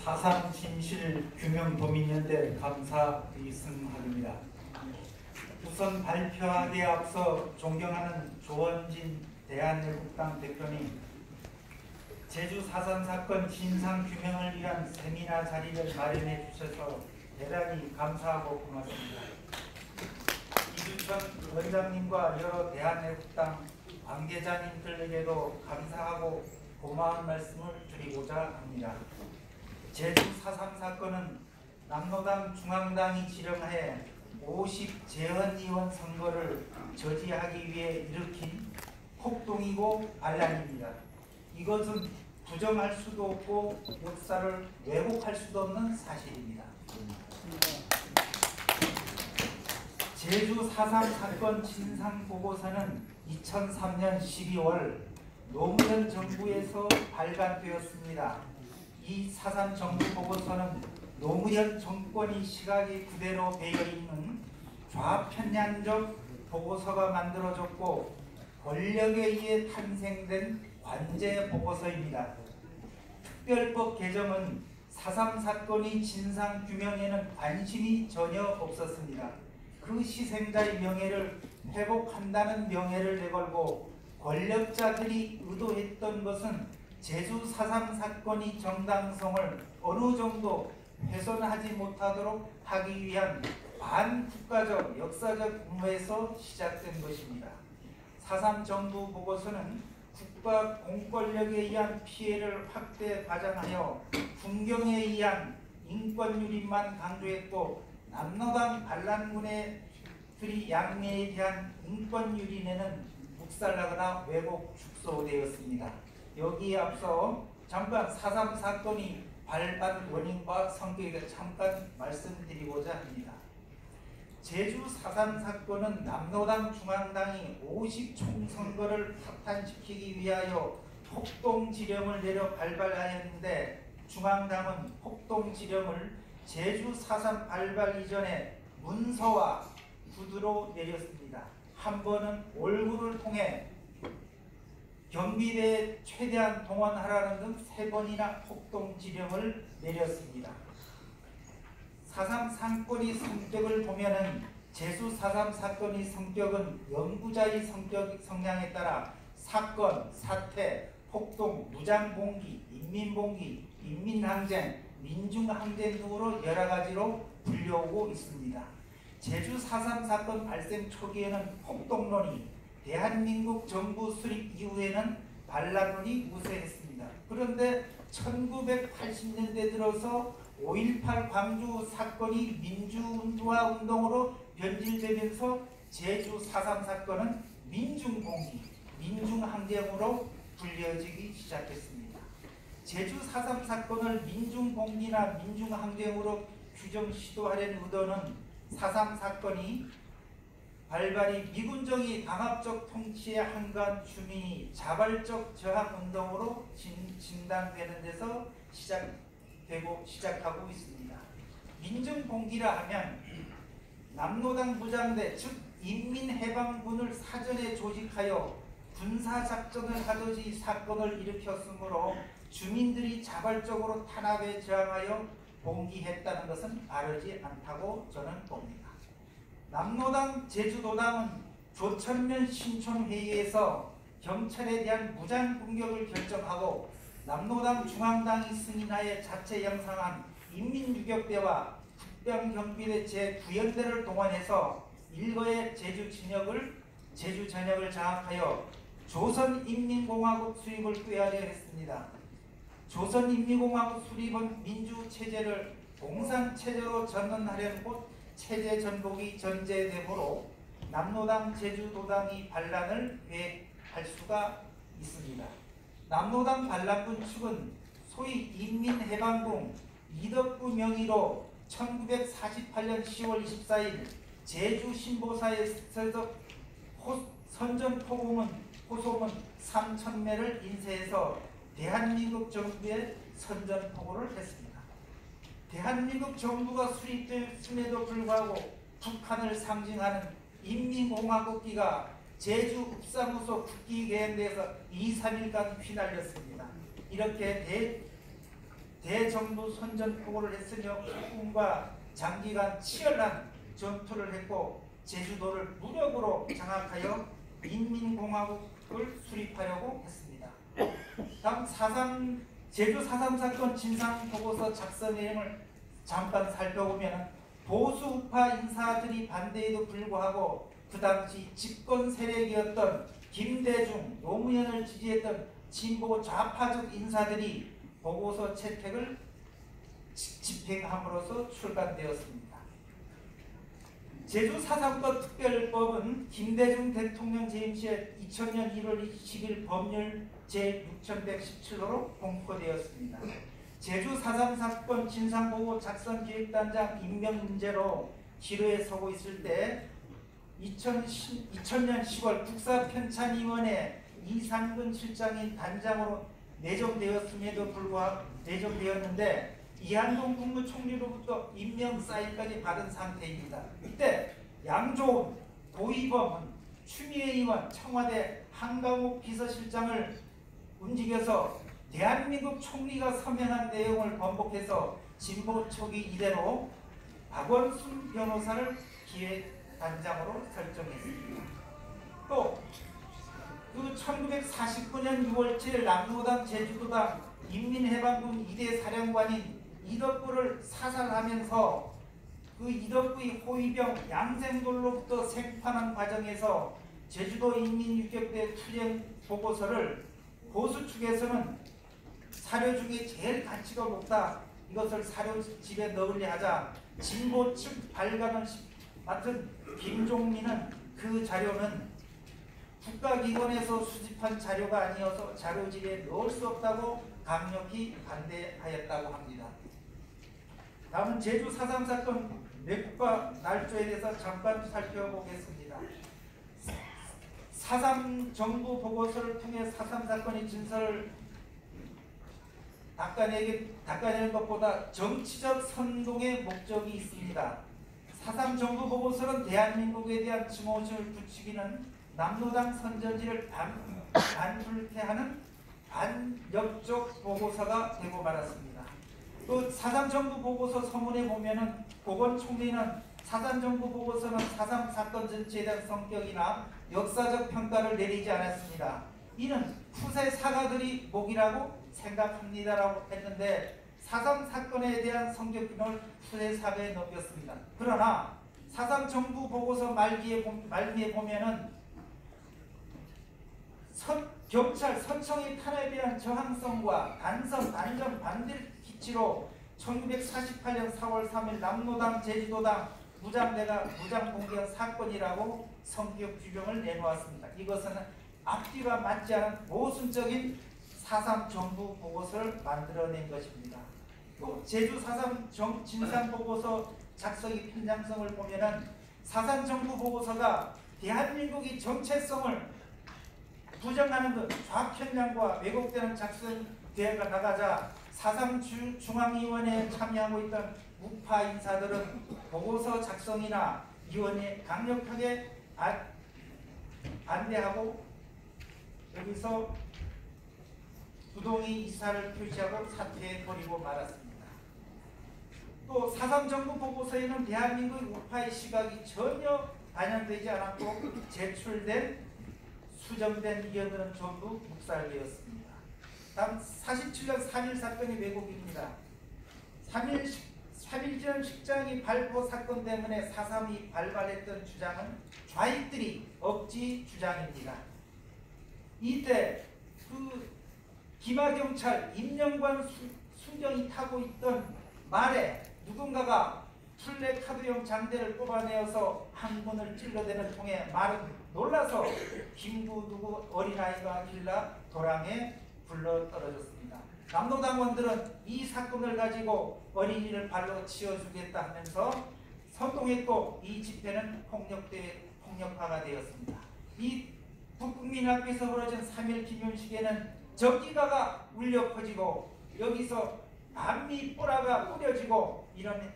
4.3 진실 규명 도민연대 감사의승학입니다. 우선 발표하기에 앞서 존경하는 조원진 대한애국당 대표님, 제주 4.3 사건 진상 규명을 위한 세미나 자리를 마련해 주셔서 대단히 감사하고 고맙습니다. 이주천 원장님과 여러 대한애국당 관계자님들에게도 감사하고 고마운 말씀을 드리고자 합니다. 제주 4.3 사건은 남로당 중앙당이 지령하에 50 재헌의원 선거를 저지하기 위해 일으킨 폭동이고 반란입니다. 이것은 부정할 수도 없고 역사를 왜곡할 수도 없는 사실입니다. 제주 4.3 사건 진상보고서는 2003년 12월 노무현 정부에서 발간되었습니다. 이 4.3 정부보고서는 노무현 정권이 시각이 그대로 배어있는 좌편향적 보고서가 만들어졌고 권력에 의해 탄생된 관제보고서입니다. 특별법 개정은 4.3 사건이 진상규명에는 관심이 전혀 없었습니다. 그 희생자의 명예를 회복한다는 명예를 내걸고 권력자들이 의도했던 것은 제주 4.3 사건이 정당성을 어느 정도 훼손하지 못하도록 하기 위한 반국가적 역사적 음모에서 시작된 것입니다. 4.3 정부 보고서는 국가 공권력에 의한 피해를 확대 과장하여 fun경에 의한 인권유린만 강조했고 남로당 반란군의 양매에 대한 인권유린에는 묵살하거나 왜곡 축소되었습니다. 여기에 앞서 잠깐 4.3 사건이 발발 원인과 성격에 대해 잠깐 말씀드리고자 합니다. 제주 4.3 사건은 남로당 중앙당이 50 총선거를 파탄시키기 위하여 폭동지령을 내려 발발하였는데 중앙당은 폭동지령을 제주 4.3 발발 이전에 문서와 구두로 내렸습니다. 한 번은 올구를 통해 경비대에 최대한 동원하라는 등 3번이나 폭동지령을 내렸습니다. 4.3 사건의 성격을 보면은 제주 4.3 사건의 성격은 영구자의 성향에 따라 사건, 사태, 폭동, 무장봉기, 인민봉기, 인민항쟁, 민중항쟁 등으로 여러 가지로 불려오고 있습니다. 제주 4.3 사건 발생 초기에는 폭동론이, 대한민국 정부 수립 이후에는 반란론이 우세했습니다. 그런데 1980년대 들어서 5.18 광주 사건이 민주화 운동으로 변질되면서 제주 4.3 사건은 민중봉기, 민중항쟁으로 불려지기 시작했습니다. 제주 4.3 사건을 민중봉기나 민중항쟁으로 규정 시도하려는 의도는 4.3 사건이 발발이 미군정의 강압적 통치에 한가한 주민이 자발적 저항운동으로 진단되는 데서 시작하고 있습니다. 민중봉기라 하면 남로당 무장대 즉 인민해방군을 사전에 조직하여 군사작전을 하듯이 사건을 일으켰으므로 주민들이 자발적으로 탄압에 저항하여 봉기했다는 것은 바르지 않다고 저는 봅니다. 남로당 제주도당은 조천면 신촌회의에서 경찰에 대한 무장공격을 결정하고 남로당 중앙당이 승인하에 자체 양성한 인민유격대와 국병경비대 제9연대를 동원해서 일거의 제주 전역을 장악하여 조선인민공화국 수립을 꾀하려 했습니다. 조선인민공화국 수립은 민주체제를 공산체제로 전환하려는 곳 체제 전복이 전제되므로 남로당 제주도당이 반란을 계획할 수가 있습니다. 남로당 반란군 측은 소위 인민해방군 이덕구 명의로 1948년 10월 24일 제주 신보사에서 선전포고문 3,000매를 인쇄해서 대한민국 정부에 선전포고를 했습니다. 대한민국 정부가 수립됐음에도 불구하고 북한을 상징하는 인민공화국기가 제주 읍사무소 국기계획대에서 2, 3일간 휘날렸습니다. 이렇게 대정부 선전포고를 했으며 국군과 장기간 치열한 전투를 했고 제주도를 무력으로 장악하여 인민공화국을 수립하려고 했습니다. 다음 제주 4.3 사건 진상보고서 작성 내용을 잠깐 살펴보면 보수 우파 인사들이 반대에도 불구하고 그 당시 집권 세력이었던 김대중, 노무현을 지지했던 진보 좌파적 인사들이 보고서 채택을 집행함으로써 출간되었습니다. 제주 4.3건 특별법은 김대중 대통령 재임 시에 2000년 1월 20일 법률 제6117호로 공포되었습니다. 제주 4.3 사건 진상보고 작성기획단장 임명 문제로 기로에 서고 있을 때 2000년 10월 국사편찬위원회 이상근 실장이 단장으로 내정되었음에도 불구하고 내정되었는데 이한동 국무총리로부터 임명 사인까지 받은 상태입니다. 이때 양조은, 도의범은, 추미애 의원, 청와대 한강욱 비서실장을 움직여서 대한민국 총리가 서명한 내용을 번복해서 진보 초기 이대로 박원순 변호사를 기획단장으로 설정했습니다. 또 그 1949년 6월 7일 남로당 제주도당 인민해방군 2대 사령관인 이덕구를 사살하면서 그 이덕구의 호위병 양생돌로부터 생판한 과정에서 제주도 인민유격대 투쟁 보고서를 보수 측에서는 사료 중에 제일 가치가 높다, 이것을 사료집에 넣으려 하자 진보 측 발간을 맡은 김종민은 그 자료는 국가기관에서 수집한 자료가 아니어서 자료집에 넣을 수 없다고 강력히 반대하였다고 합니다. 다음은 제주 4.3 사건 맥과 날조에 대해서 잠깐 살펴보겠습니다. 4.3 정부 보고서를 통해 4.3 사건의 진설을 닦아내는 것보다 정치적 선동의 목적이 있습니다. 4.3 정부 보고서는 대한민국에 대한 증오심을 부추기는 남로당 선전지를 반불패하는 반역적 보고서가 되고 말았습니다. 또 4.3 정부 보고서 서문에 보면은 고건 총리는 4.3 정부 보고서는 4.3 사건 전체에 대한 성격이나 역사적 평가를 내리지 않았습니다. 이는 후세 사가들이 목이라고 생각합니다라고 했는데 4.3 사건에 대한 성격 균을 후세 사가에 넘겼습니다. 그러나 4.3 정부 보고서 말미에 보면은 경찰 서청의 탄압에 대한 저항성과 단정 반대를 기치로 1948년 4월 3일 남로당 제주도당 무장대가 무장공격 사건이라고 성격 규정을 내놓았습니다. 이것은 앞뒤가 맞지 않은 모순적인 4.3 정부 보고서를 만들어낸 것입니다. 또 제주 4.3 진상보고서 작성의 편향성을 보면은 4.3 정부 보고서가 대한민국의 정체성을 부정하는 것, 좌편향과 왜곡되는 작성되어 나가자 4.3 중앙위원회에 참여하고 있던 우파 인사들은 보고서 작성이나 위원회에 강력하게 반대하고 여기서 부동의 이사를 표시하고 사퇴해버리고 말았습니다. 또 4.3 정부 보고서에는 대한민국 우파의 시각이 전혀 반영되지 않았고 제출된 수정된 의견들은 전부 묵살되었습니다. 다음 47년 3.1 사건의 왜곡입니다. 3.1전 식장이 발포 사건 때문에 4.3이 발발했던 주장은 좌익들이 억지 주장입니다. 이때 그 기마경찰 임명관 순경이 타고 있던 말에 누군가가 플래카드용 장대를 뽑아내어서 한 분을 찔러대는 통에 말은 놀라서 김구 누구 어린아이가 길라 도랑에 굴러 떨어졌습니다. 남로당원들은 이 사건을 가지고 어린이를 발로 치워주겠다 하면서 선동했고 이 집회는 폭력화가 되었습니다. 이 북국민 앞에서 벌어진 3.1 기념식에는 전기가가 울려 퍼지고 여기서 반미 뿌라가 뿌려지고 이런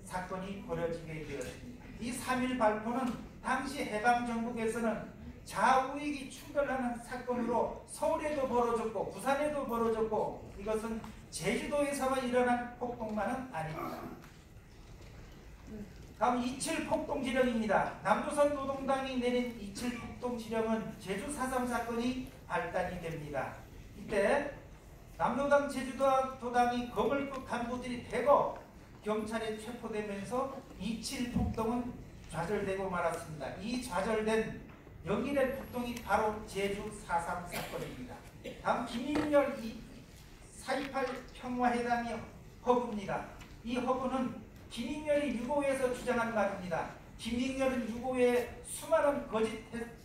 사건이 벌어지게 되었습니다. 이 3.1 발포는 당시 해방정국에서는 좌우익이 충돌하는 사건으로 서울에도 벌어졌고 부산에도 벌어졌고 이것은 제주도에서만 일어난 폭동만은 아닙니다. 다음 이칠 폭동 지령입니다. 남조선 노동당이 내린 이칠 폭동 지령은 제주 4.3 사건이 발단이 됩니다. 이때 남노당 제주도당이 거물급 간부들이 대거 경찰에 체포되면서 이칠 폭동은 좌절되고 말았습니다. 이 좌절된 연기된 폭동이 바로 제주 4.3 사건입니다. 다음 김인열 4.28 평화회담이 허구입니다. 이 허구는 김인열이 유고에서 주장한 말입니다. 김인열은 유고에 수많은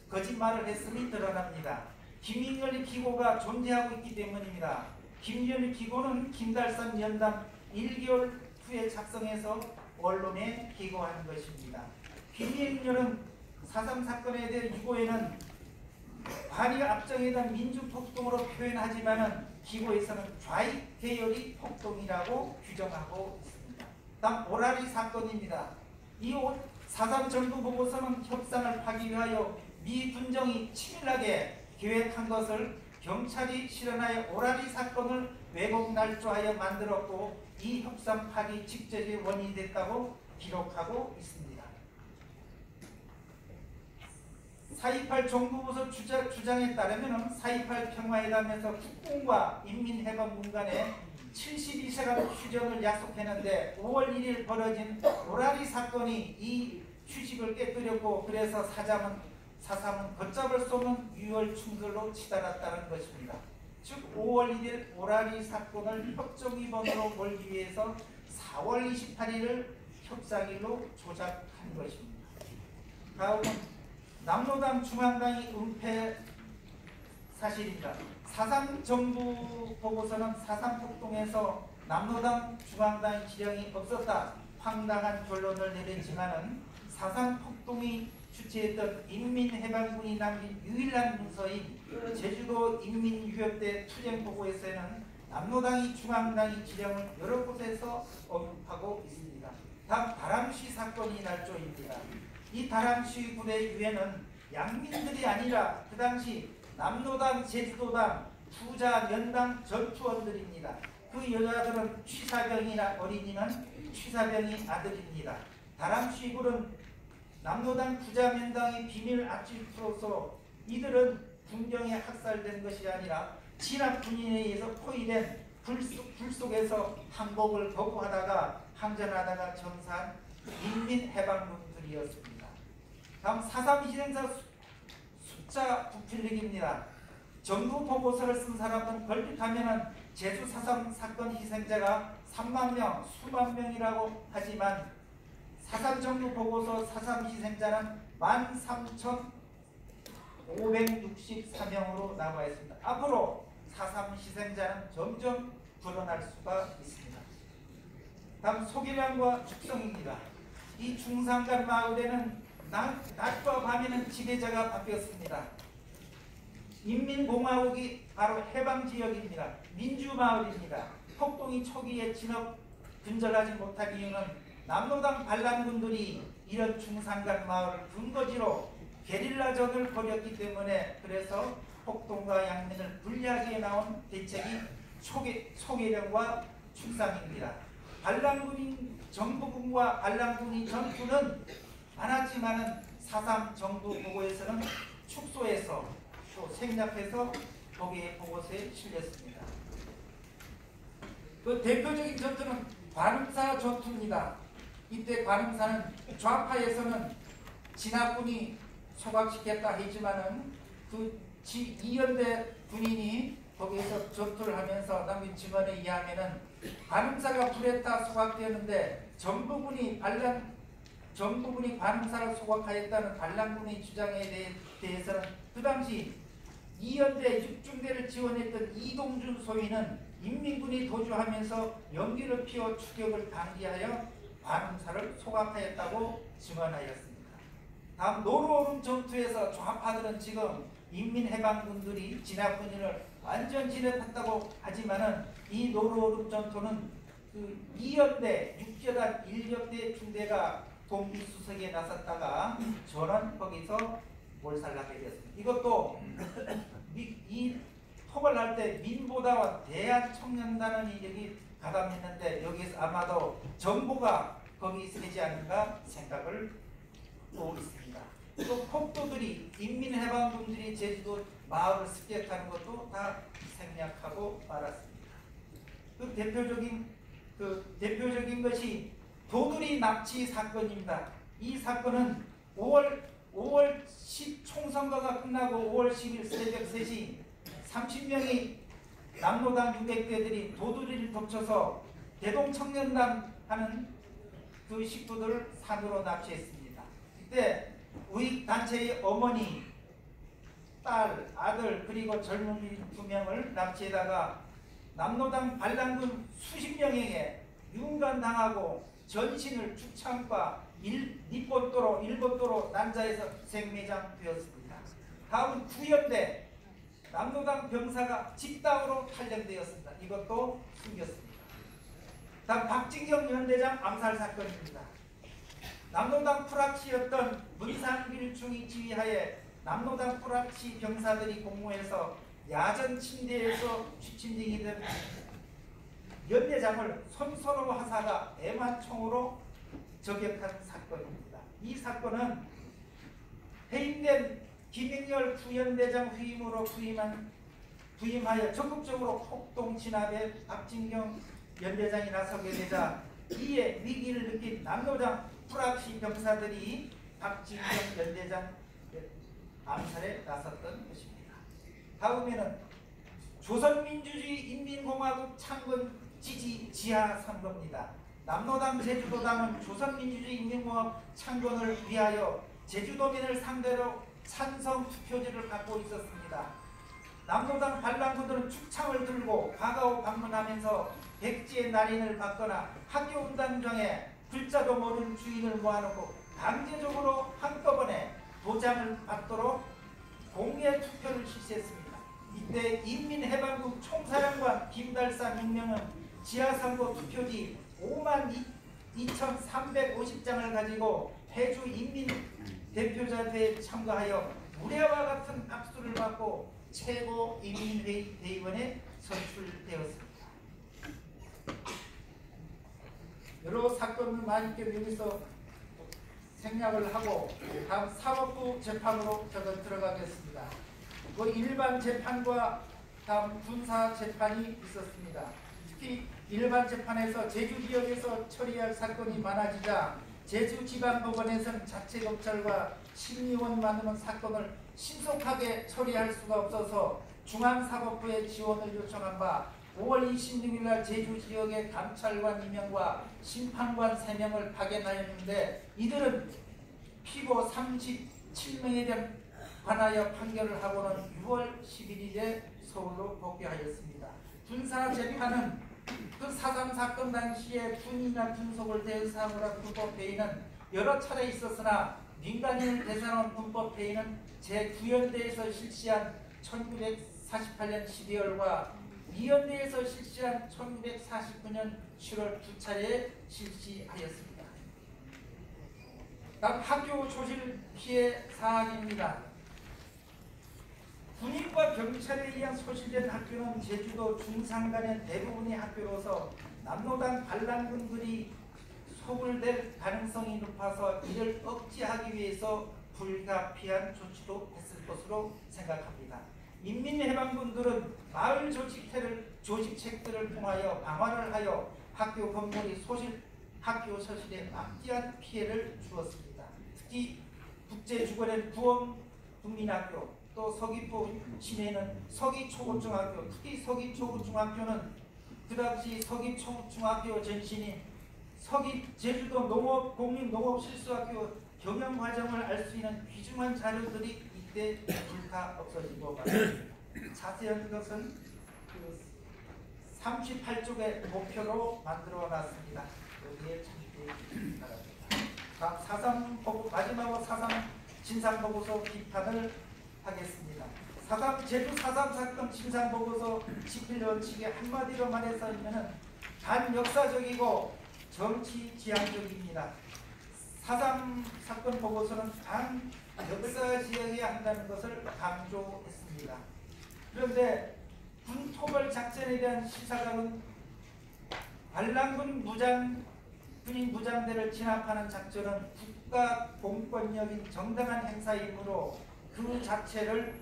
거짓말을 했음이 드러납니다. 김인열의 기고가 존재하고 있기 때문입니다. 김인열의 기고는 김달산 연담 1개월 후에 작성해서 언론에 기고한 것입니다. 김인열은 4.3 사건에 대한 유고에는 반일 압정에 대한 민주폭동으로 표현하지만 기고에서는 좌익 계열이 폭동이라고 규정하고 있습니다. 다음 오라리 사건입니다. 이 4.3 정부 보고서는 협상을 하기 위하여 미 군정이 치밀하게 계획한 것을 경찰이 실현하여 오라리 사건을 왜곡 날조하여 만들었고 이 협상 파기 직접의 원인이 됐다고 기록하고 있습니다. 4.28 정부부서 주장에 따르면 4.28 평화회담에서 국군과 인민해방군 간에 72시간 휴전을 약속했는데 5월 1일 벌어진 오라리 사건이 이 휴식을 깨뜨렸고 그래서 4.3은 걷잡을 수 없는 유혈 충돌로 치달았다는 것입니다. 즉 5월 1일 오라리 사건을 협정위반으로 몰기 위해서 4월 28일을 협상일로 조작한 것입니다. 다음은 남노당 중앙당이 은폐 사실입니다. 4.3 정부 보고서는 4.3 폭동에서 남노당 중앙당 지령이 없었다 황당한 결론을 내렸지만은 4.3 폭동이 주최했던 인민해방군이 남긴 유일한 문서인 제주도 인민유협대 투쟁 보고에서는 남노당이 중앙당이 지령을 여러 곳에서 언급하고 있습니다. 다음 다람쥐 사건이 날조입니다. 이 다람쥐 군의 유해는 양민들이 아니라 그 당시 남노당, 제주도당, 부자, 연당 전투원들입니다. 그 여자들은 취사병이나 어린이는 취사병이 아들입니다. 다람쥐 군은 남노당 부자면당의 비밀 압집으로서 이들은 군경에 학살된 것이 아니라 진압 군인에 의해서 포위된 불 속에서 항복을 거부하다가 항전하다가 전사한 인민해방군들이었습니다. 다음 4.3 희생자 숫자 부필력입니다. 정부 보고서를 쓴 사람은 걸핏하면 제주 4.3 사건 희생자가 3만 명, 수만 명이라고 하지만 4.3 정부 보고서 4.3 희생자는 13,564명으로 나와 있습니다. 앞으로 4.3 희생자는 점점 불어날 수가 있습니다. 다음 소기량과 축성입니다. 이 중산간 마을에는 낮과 밤에는 지배자가 바뀌었습니다. 인민공화국이 바로 해방지역입니다. 민주마을입니다. 폭동이 초기에 진업 근절하지 못한 이유는 남노당 반란군들이 이런 중산간 마을을 근거지로 게릴라전을 벌였기 때문에 그래서 폭동과 양민을 분리하기에 나온 대책이 소개령과 축상입니다. 반란군인 정부군과 반란군인 전투는 많았지만은 4.3 정부 보고에서는 축소해서 또 생략해서 거기에 보고서에 실렸습니다. 그 대표적인 전투는 관음사 전투입니다. 이때 관음사는 좌파에서는 진압군이 소각시켰다 했지만은 그 이연대 군인이 거기에서 전투를 하면서 남긴 증언에 의하면은 관음사가 불에 타 소각되었는데 전부군이 관음사를 소각하였다는 반란군의 주장에 대해서는 그 당시 이연대 6중대를 지원했던 이동준 소위는 인민군이 도주하면서 연기를 피워 추격을 방지하여 관음사를 소각하였다고 증언하였습니다. 다음 노루오름 전투에서 좌파들은 지금 인민해방군들이 진압군인을 완전 진압했다고 하지만은 이 노루오름 전투는 그 2연대 6여단 1여대 중대가 동기수색에 나섰다가 전원 거기서 몰살하게 되었습니다. 이것도 이 톡을 할 때 민보다와 대한청년단은 여기 가담했는데 여기서 아마도 정부가 거기 있지 않은가 생각을 하고 있습니다. 또 폭도들이 인민해방군들이 제주도 마을을 습격하는 것도 다 생략하고 말았습니다. 대표적인 것이 도두리 납치 사건입니다. 이 사건은 5월 10 총선거가 끝나고 5월 10일 새벽 3시 30명이 남로당 600대들이 도두리를 덮쳐서 대동청년단 하는 그 식구들을 산으로 납치했습니다. 그때 우익단체의 어머니, 딸, 아들 그리고 젊은이 2명을 납치해다가 남로당 반란군 수십 명에게 윤관당하고 전신을 축창과 일본도로 난자에서 생매장되었습니다. 다음은 구연대 남로당 병사가 집단으로 탈영되었습니다. 이것도 숨겼습니다. 다음 박진경 연대장 암살 사건입니다. 남로당 프락치였던 문상길중이 지휘하에 남로당 프락치 병사들이 공모해서 야전 침대에서 취침쟁이 된 연대장을 손서로 하사가 애만총으로 저격한 사건입니다. 이 사건은 해임된 김영렬 구연대장 부임하여 적극적으로 폭동 진압에 박진경 연대장이 나서게 되자 이에 위기를 느낀 남로당 프락시 병사들이 박진경 연대장 암살에 나섰던 것입니다. 다음에는 조선민주주의 인민공화국 창건 지지 지하 선거입니다. 남로당 제주도당은 조선민주주의 인민공화국 창건을 위하여 제주도민을 상대로 찬성 투표지를 갖고 있었습니다. 남로당 반란군들은 축창을 들고 가가오 방문하면서 백지의 날인을 받거나 학교 운동장에 글자도 모르는 주인을 모아놓고 강제적으로 한꺼번에 도장을 받도록 공개 투표를 실시했습니다. 이때 인민해방군 총사령관 김달산 6명은 지하선거 투표지 52,350장을 가지고 해주 인민대표자회에 참가하여 무례와 같은 박수를 받고 최고 인민회의 대의원에 선출되었습니다. 여러 사건을 많이 여기서 생략을 하고 다음 사법부 재판으로 들어가겠습니다. 그 일반 재판과 다음 군사 재판이 있었습니다. 특히 일반 재판에서 제주 지역에서 처리할 사건이 많아지자 제주지방법원에서는 자체검찰과 심의원만으로는 사건을 신속하게 처리할 수가 없어서 중앙사법부에 지원을 요청한 바 5월 26일 날 제주 지역의 감찰관 2명과 심판관 3명을 파견하였는데 이들은 피고 37명에 관하여 판결을 하고는 6월 11일에 서울로 복귀하였습니다. 군사재판은 그 4.3 사건 당시에 군이나 군속을 대상으로 한 군법회의는 여러 차례 있었으나 민간인을 대상으로 군법회의는 제9연대에서 실시한 1948년 12월과 2연대에서 실시한 1949년 7월 2차례에 실시하였습니다. 다음 학교 조실 피해 사항입니다. 군인과 경찰에 의한 소실된 학교는 제주도 중산간의 대부분의 학교로서 남로당 반란군들이 소굴될 가능성이 높아서 이를 억제하기 위해서 불가피한 조치도 했을 것으로 생각합니다. 인민해방군들은 마을 조직책들을 통하여 방화를 하여 학교 건물이 학교 소실에 막대한 피해를 주었습니다. 특히 국제주거된 구원국민학교 또 서귀포 시내는 서귀초고중학교, 특히 서귀초고중학교는 그 당시 서귀초중학교 전신인 제주도 공립농업실수학교 경영과정을 알 수 있는 귀중한 자료들이 이때 불타 없어지고 말았습니다. 자세한 것은 38쪽의 목표로 만들어 놨습니다. 여기에 참조해 바랍니다. 다음 마지막으로 4.3 진상보고서 비판을 하겠습니다. 제주 4.3 사건 진상보고서 집필 원칙에 한마디로 말해서 반역사적이고 정치지향적입니다. 4.3 사건 보고서는 단 역사 지역에 한다는 것을 강조했습니다. 그런데 군토벌 작전에 대한 시사각은 반란군 군인 무장대를 진압하는 작전은 국가 공권력인 정당한 행사이므로 그 자체를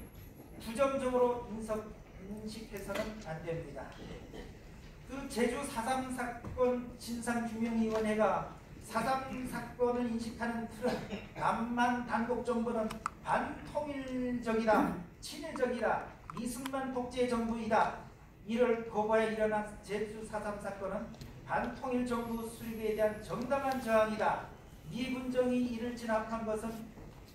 부정적으로 인식해서는 안 됩니다. 그 제주 4.3 사건 진상규명위원회가 4.3 사건을 인식하는 틀은 남만 단독정부는 반통일적이다, 친일적이다, 이승만 독재정부이다. 이를 거부해 일어난 제주 4.3 사건은 반통일 정부 수립에 대한 정당한 저항이다. 미군정이 이를 진압한 것은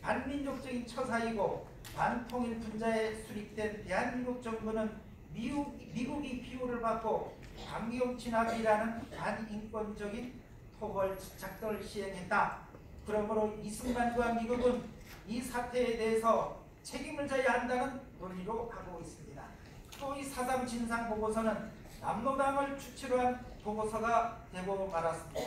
반민족적인 처사이고 반통일 분자에 수립된 대한민국 정부는 미국이 비호를 받고 강경 진압이라는 반인권적인 토벌 작전을 시행했다. 그러므로 이승만과 미국은 이 사태에 대해서 책임을 져야 한다는 논의로 하고 있습니다. 또 이 4.3 진상 보고서는 남로당을 주체로 한 보고서가 되고 말았습니다.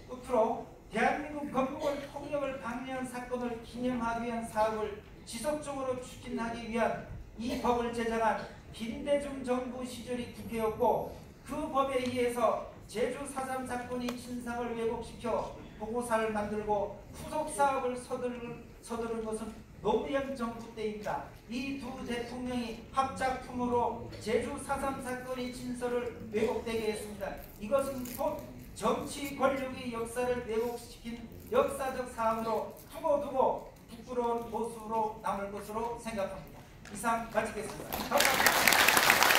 끝으로 대한민국 건국을 통역을 방해한 사건을 기념하기 위한 사업을 지속적으로 추진하기 위한 이 법을 제정한 김대중 정부 시절이 국회였고 그 법에 의해서 제주 4.3 사건의 진상을 왜곡시켜 보고서를 만들고 후속 사업을 서두른 것은 노무현 정부 때입니다. 이 두 대통령이 합작품으로 제주 4.3 사건의 진설을 왜곡되게 했습니다. 이것은 곧 정치 권력의 역사를 왜곡시킨 역사적 사안으로 두고두고 부끄러운 모습으로 남을 것으로 생각합니다. 이상 마치겠습니다. 감사합니다.